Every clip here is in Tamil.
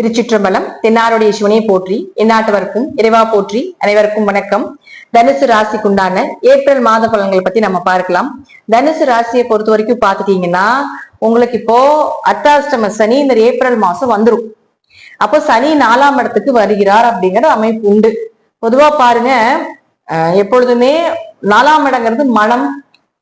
திருச்சிற்றம்பலம். தென்னாருடைய சிவனையை போற்றி, எந்நாட்டவர்க்கும் இறைவா போற்றி. அனைவருக்கும் வணக்கம். தனுசு ராசிக்குண்டான ஏப்ரல் மாத பலன்களை பத்தி நம்ம பார்க்கலாம். தனுசு ராசியை பொறுத்த வரைக்கும் பாத்துட்டீங்கன்னா, உங்களுக்கு இப்போ அர்த்தாஷ்டம சனி இந்த ஏப்ரல் மாசம் வந்துடும். அப்போ சனி 4ஆம் இடத்துக்கு வருகிறார் அப்படிங்கிற அமைப்பு உண்டு. பொதுவா பாருங்க, எப்பொழுதுமே 4ஆம் இடங்கிறது மனம்,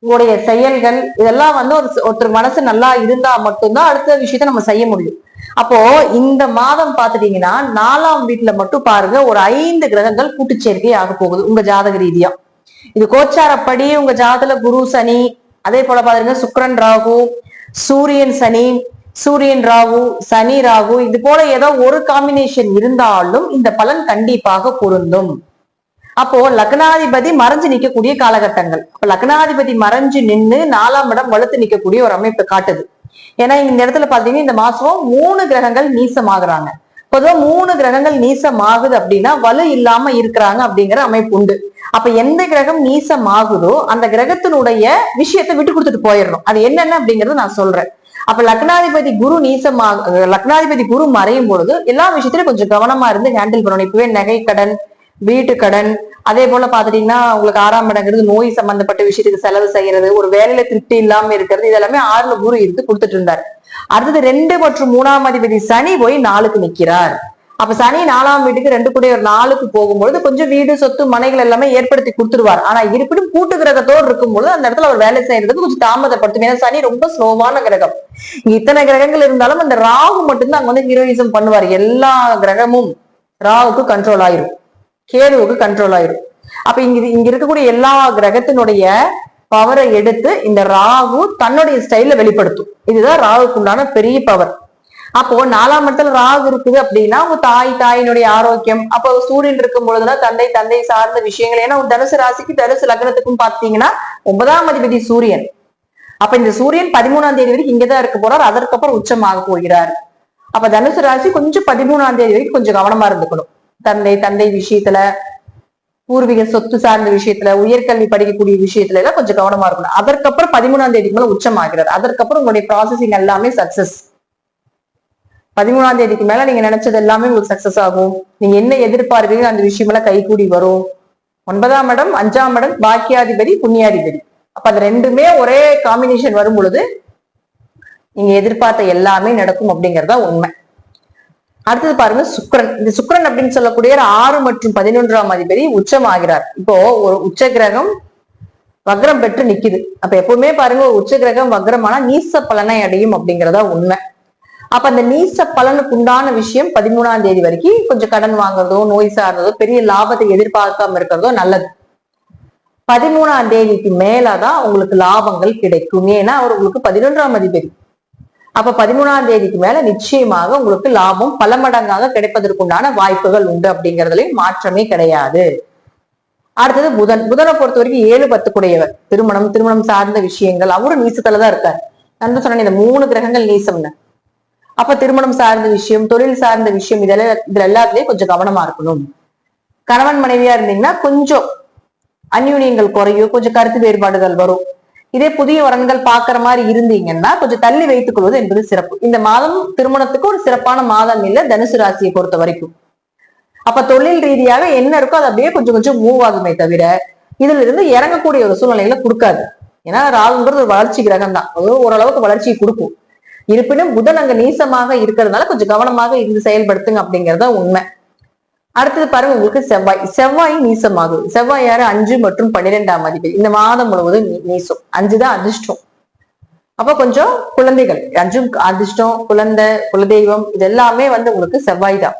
உங்களுடைய செயல்கள், இதெல்லாம் வந்து ஒருத்தர் மனசு நல்லா இருந்தா மட்டும்தான் அடுத்த விஷயத்த நம்ம செய்ய முடியும். அப்போ இந்த மாதம் பாத்துட்டீங்கன்னா 4ஆம் வீட்டுல மட்டும் பாருங்க, ஒரு 5 கிரகங்கள் கூட்டுச்சேர்க்கை ஆக போகுது உங்க ஜாதக ரீதியா. இது கோச்சாரப்படி உங்க ஜாதகத்துல குரு சனி, அதே போல பாருங்க சுக்கிரன் ராகு, சூரியன் சனி, சூரியன் ராகு, சனி ராகு, இது போல ஏதோ ஒரு காம்பினேஷன் இருந்தாலும் இந்த பலன் கண்டிப்பாக பொருந்தும். அப்போ லக்னாதிபதி மறைஞ்சு நிக்கக்கூடிய காலகட்டங்கள். அப்ப லக்னாதிபதி மறைஞ்சு நின்று 4ஆம் இடம் வலுத்து நிக்கக்கூடிய ஒரு அமைப்பு காட்டுது. ஏன்னா இந்த இடத்துல பாத்தீங்கன்னா இந்த மாசம் 3 கிரகங்கள் நீசமாகறாங்க. பொதுவா 3 கிரகங்கள் நீசமாகுது அப்படின்னா வலு இல்லாம இருக்கிறாங்க அப்படிங்கிற அமைப்பு உண்டு. அப்ப எந்த கிரகம் நீசமாகுதோ அந்த கிரகத்தினுடைய விஷயத்தை விட்டு கொடுத்துட்டு போயிடணும். அது என்னென்ன அப்படிங்கறத நான் சொல்றேன். அப்ப லக்னாதிபதி குரு மறையும் பொழுது எல்லா விஷயத்திலும் கொஞ்சம் கவனமா இருந்து ஹேண்டில் பண்ணணும். இப்பவே நகை கடன், வீட்டு கடன், அதே போல பாத்துட்டீங்கன்னா உங்களுக்கு 6ஆம் இடங்கிறது நோய் சம்பந்தப்பட்ட விஷயத்துக்கு செலவு செய்யறது, ஒரு வேலையில திருப்தி இல்லாம இருக்கிறது, இதெல்லாமே 6ல குரு இருந்து கொடுத்துட்டு இருந்தார். அடுத்தது 2 மற்றும் 3ஆம் அதிபதி சனி போய் 4க்கு நிக்கிறார். அப்ப சனி 4ஆம் வீட்டுக்கு 2 கூட ஒரு 4க்கு போகும்பொழுது கொஞ்சம் வீடு சொத்து மனைகள் எல்லாமே ஏற்படுத்தி கொடுத்துருவார். ஆனா இருப்பினும் கூட்டு கிரகத்தோடு இருக்கும்போது அந்த இடத்துல அவர் வேலை செய்யறதுக்கு கொஞ்சம் தாமதப்படுத்தும். ஏன்னா சனி ரொம்ப ஸ்லோவான கிரகம். இத்தனை கிரகங்கள் இருந்தாலும் அந்த ராகு மட்டும்தான் அங்க வந்து ஹீரோயிசம் பண்ணுவார். எல்லா கிரகமும் ராகுக்கு கண்ட்ரோல் ஆயிரும், கேதுவுக்கு கண்ட்ரோல் ஆயிரும். அப்ப இங்க இருக்கக்கூடிய எல்லா கிரகத்தினுடைய பவரை எடுத்து இந்த ராகு தன்னுடைய ஸ்டைல வெளிப்படுத்தும். இதுதான் ராகுக்கு உண்டான பெரிய பவர். அப்போ 4ஆம் இடத்துல ராகு இருக்குது அப்படின்னா உங்க தாயினுடைய ஆரோக்கியம். அப்போ சூரியன் இருக்கும் பொழுதுதான் தந்தை சார்ந்த விஷயங்கள். ஏன்னா தனுசு ராசிக்கு தனுசு லக்னத்துக்கும் பாத்தீங்கன்னா 9ஆம் அதிபதி சூரியன். அப்ப இந்த சூரியன் 13ஆம் தேதி வரைக்கும் இங்கதான் இருக்க போறார். அதற்கப்புறம் உச்சமாக போகிறார். அப்ப தனுசு ராசி கொஞ்சம் 13ஆம் தேதி வரைக்கும் கொஞ்சம் கவனமா இருந்துக்கணும். தந்தை விஷயத்துல, பூர்வீக சொத்து சார்ந்த விஷயத்துல, உயர்கல்வி படிக்கக்கூடிய விஷயத்துல எல்லாம் கொஞ்சம் கவனமா இருக்கணும். அதற்கப்புறம் 13ஆம் தேதிக்கு மேல உச்சம் ஆகிறார். அதற்கப்புறம் உங்களுடைய ப்ராசஸிங் எல்லாமே சக்சஸ். 13ஆம் தேதிக்கு மேல நீங்க நினைச்சது எல்லாமே உங்களுக்கு சக்சஸ் ஆகும். நீங்க என்ன எதிர்பார்க்கிறீங்க அந்த விஷயம் எல்லாம் கைகூடி வரும். 9ஆம் இடம், 5ஆம் இடம், பாக்கியாதிபதி, புண்ணியாதிபதி. அப்ப அது ரெண்டுமே ஒரே காம்பினேஷன் வரும் பொழுது நீங்க எதிர்பார்த்த எல்லாமே நடக்கும் அப்படிங்கறதா உண்மை. அடுத்தது பாருங்க சுக்கிரன். இந்த சுக்கிரன் அப்படின்னு சொல்லக்கூடிய 6 மற்றும் 11ஆம் அதிபதி உச்சம் ஆகிறார். இப்போ ஒரு உச்ச கிரகம் வக்ரம் பெற்று நிக்குது. அப்ப எப்பவுமே பாருங்க ஒரு உச்ச கிரகம் வக்ரமானா நீச பலனை அடையும் அப்படிங்கறதா உண்மை. அப்ப அந்த நீச பலனுக்கு உண்டான விஷயம் 13ஆம் தேதி வரைக்கும் கொஞ்சம் கடன் வாங்குறதோ, நோய் சார்ந்ததோ, பெரிய லாபத்தை எதிர்பார்க்காம இருக்கிறதோ நல்லது. 13ஆம் தேதிக்கு மேலதான் உங்களுக்கு லாபங்கள் கிடைக்கும். ஏன்னா அவர் உங்களுக்கு 11ஆம் அதிபதி. அப்ப 13ஆம் தேதிக்கு மேல நிச்சயமாக உங்களுக்கு லாபம் பல மடங்காக கிடைப்பதற்குண்டான வாய்ப்புகள் உண்டு அப்படிங்கறதுலயும் மாற்றமே கிடையாது. அடுத்தது புதனை பொறுத்த வரைக்கும் 7-10 கூடையவர். திருமணம் சார்ந்த விஷயங்கள் அவரும் நீசத்துலதான் இருக்காரு. நான் சொன்னேன் இந்த 3 கிரகங்கள் நீசம்னு. அப்ப திருமணம் சார்ந்த விஷயம், தொழில் சார்ந்த விஷயம், இதுல எல்லாத்துலயும் கொஞ்சம் கவனமா இருக்கணும். கணவன் மனைவியா இருந்தீங்கன்னா கொஞ்சம் அந்யூன்யங்கள் குறையும், கொஞ்சம் கருத்து வேறுபாடுகள் வரும். இதே புதிய வரன்கள் பாக்குற மாதிரி இருந்தீங்கன்னா கொஞ்சம் தள்ளி வைத்துக் கொள்வது என்பது சிறப்பு. இந்த மாதம் திருமணத்துக்கு ஒரு சிறப்பான மாதம் இல்ல தனுசு ராசியை பொறுத்த வரைக்கும். அப்ப தொழில் ரீதியாக என்ன இருக்கோ அது அப்படியே கொஞ்சம் கொஞ்சம் மூவ் ஆகுமே தவிர இதுல இருந்து இறங்கக்கூடிய ஒரு சூழ்நிலைகளை கொடுக்காது. ஏன்னா ராகுங்கிறது ஒரு வளர்ச்சி கிரகம் தான், ஓரளவுக்கு வளர்ச்சியை கொடுக்கும். இருப்பினும் புதன் அங்க நீசமாக இருக்கிறதுனால கொஞ்சம் கவனமாக இருந்து செயல்படுத்துங்க அப்படிங்கறத உண்மை. அடுத்தது பாருங்க உங்களுக்கு செவ்வாய் நீசமாகும். செவ்வாய் யாரு? 5 மற்றும் 12ஆம் அதிபதி. இந்த மாதம் முழுவதும் நீசம். 5 தான் அதிர்ஷ்டம். அப்ப கொஞ்சம் குழந்தைகள், 5 அதிர்ஷ்டம், குழந்தை, குலதெய்வம், இது எல்லாமே வந்து உங்களுக்கு செவ்வாய் தான்.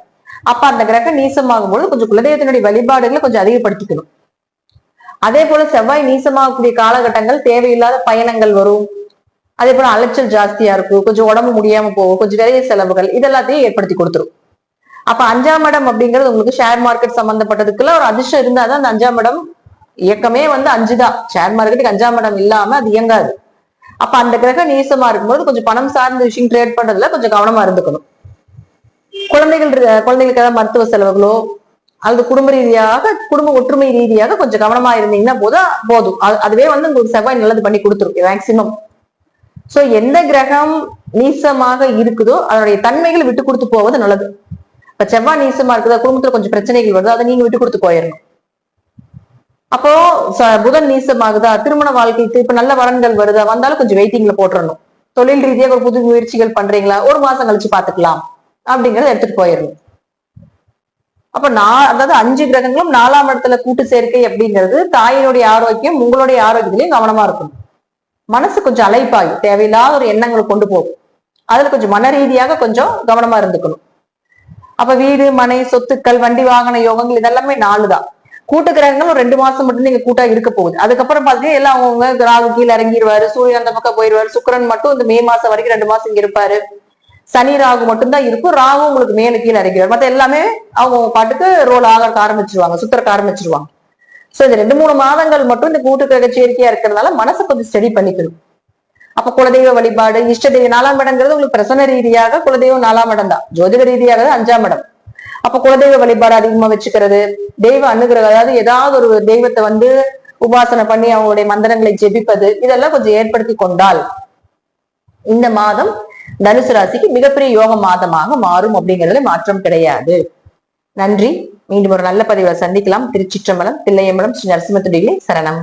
அப்ப அந்த கிரகம் நீசமாகும் போது கொஞ்சம் குலதெய்வத்தினுடைய வழிபாடுகளை கொஞ்சம் அதிகப்படுத்திக்கணும். அதே போல செவ்வாய் நீசமாகக்கூடிய காலகட்டங்கள் தேவையில்லாத பயணங்கள் வரும். அதே போல அலைச்சல் ஜாஸ்தியா இருக்கும், கொஞ்சம் உடம்பு முடியாம போகும், கொஞ்சம் விரைய செலவுகள், இதெல்லாத்தையும் ஏற்படுத்தி கொடுத்துரும். அப்ப 5ஆம் இடம் அப்படிங்கிறது உங்களுக்கு ஷேர் மார்க்கெட் சம்பந்தப்பட்டதுக்குள்ள ஒரு அதிர்ஷ்டம் இருந்தாதான் அந்த 5ஆம் இடம் இயக்கமே வந்து 5 தான். ஷேர் மார்க்கெட்டுக்கு 5ஆம் இடம் இல்லாம அது இயங்காது. அப்ப அந்த கிரகம் நீசமா இருக்கும்போது கொஞ்சம் பணம் சார்ந்த விஷயம் ட்ரேட் பண்றதுல கொஞ்சம் கவனமா இருந்துக்கணும். குழந்தைகளுக்கு ஏதாவது மருத்துவ செலவுகளோ அல்லது குடும்ப ஒற்றுமை ரீதியாக கொஞ்சம் கவனமா இருந்தீங்கன்னா போதும். அதுவே வந்து உங்களுக்கு செவ்வாய் நல்லது பண்ணி கொடுத்துரும் மேக்சிமம். சோ எந்த கிரகம் நீசமாக இருக்குதோ அதனுடைய தன்மைகள் விட்டு கொடுத்து போவது நல்லது. இப்ப செவ்வாய் நீசமா இருக்குதா, குடும்பத்துல கொஞ்சம் பிரச்சனைகள் வருது, அதை நீங்க விட்டு கொடுத்து போயிடணும். அப்போ புதன் நீசமாகுதா, திருமண வாழ்க்கைக்கு இப்ப நல்ல வரன்கள் வருதா, வந்தாலும் கொஞ்சம் வெயிட்டிங்ல போட்டுறணும். தொழில் ரீதியாக ஒரு புது முயற்சிகள் பண்றீங்களா, ஒரு மாசம் கழிச்சு பாத்துக்கலாம் அப்படிங்கறத எடுத்துட்டு போயிடணும். அப்ப அதாவது 5 கிரகங்களும் 4ஆம் இடத்துல கூட்டு சேர்க்கை அப்படிங்கிறது தாயினுடைய ஆரோக்கியம், உங்களுடைய ஆரோக்கியத்திலையும் கவனமா இருக்கணும். மனசு கொஞ்சம் அலைப்பாயும் தேவையில்லாத ஒரு எண்ணங்களை கொண்டு போகும். அதுல கொஞ்சம் மன ரீதியாக கொஞ்சம் கவனமா இருந்துக்கணும். அப்ப வீடு, மனை, சொத்துக்கள், வண்டி வாகன யோகங்கள் இதெல்லாமே 4 தான். கூட்டு கிரகங்கள் ஒரு 2 மாசம் மட்டும் நீங்க கூட்டா இருக்க போகுது. அதுக்கப்புறம் பாத்தீங்கன்னா எல்லாம் அவங்க ராகு கீழே இறங்கிடுவாரு, சூரியன் அந்த பக்கம் போயிடுவாரு, சுக்கிரன் மட்டும் இந்த மே மாசம் வரைக்கும் 2 மாசம் இங்க இருப்பாரு. சனி ராகு மட்டும்தான் இருக்கும். ராகு உங்களுக்கு மேல கீழே இறங்கிடுவார். மத்த எல்லாமே அவங்க பாட்டுக்கு ரோல் ஆக ஆரம்பிச்சிருவாங்க, சுத்தரக்க ஆரம்பிச்சிருவாங்க. சோ இந்த 2-3 மாதங்கள் மட்டும் இந்த கூட்டு கிரக சேர்க்கையா இருக்கிறதுனால மனசை கொஞ்சம் ஸ்டடி பண்ணிக்கணும். அப்ப குலதெய்வ வழிபாடு, இஷ்ட தெய்வம் 4ஆம் இடங்கிறது உங்களுக்கு பிரசன்ன ரீதியாக குலதெய்வம் 4ஆம் இடம் தான், ஜோதிட ரீதியாக 5ஆம் இடம். அப்ப குலதெய்வ வழிபாடு அதிகமா வச்சுக்கிறது, தெய்வ அனுகிரகம், அதாவது ஏதாவது ஒரு தெய்வத்தை உபாசனை பண்ணி அவங்களுடைய மந்திரங்களை ஜெபிப்பது, இதெல்லாம் கொஞ்சம் ஏற்படுத்தி கொண்டால் இந்த மாதம் தனுசு ராசிக்கு மிகப்பெரிய யோக மாதமாக மாறும் அப்படிங்கிறதுல மாற்றம் கிடையாது. நன்றி. மீண்டும் ஒரு நல்ல பதிவை சந்திக்கலாம். திருச்சிற்றம்பலம், தில்லையம்பலம், ஸ்ரீ நரசிம்மத்துடிகளே சரணம்.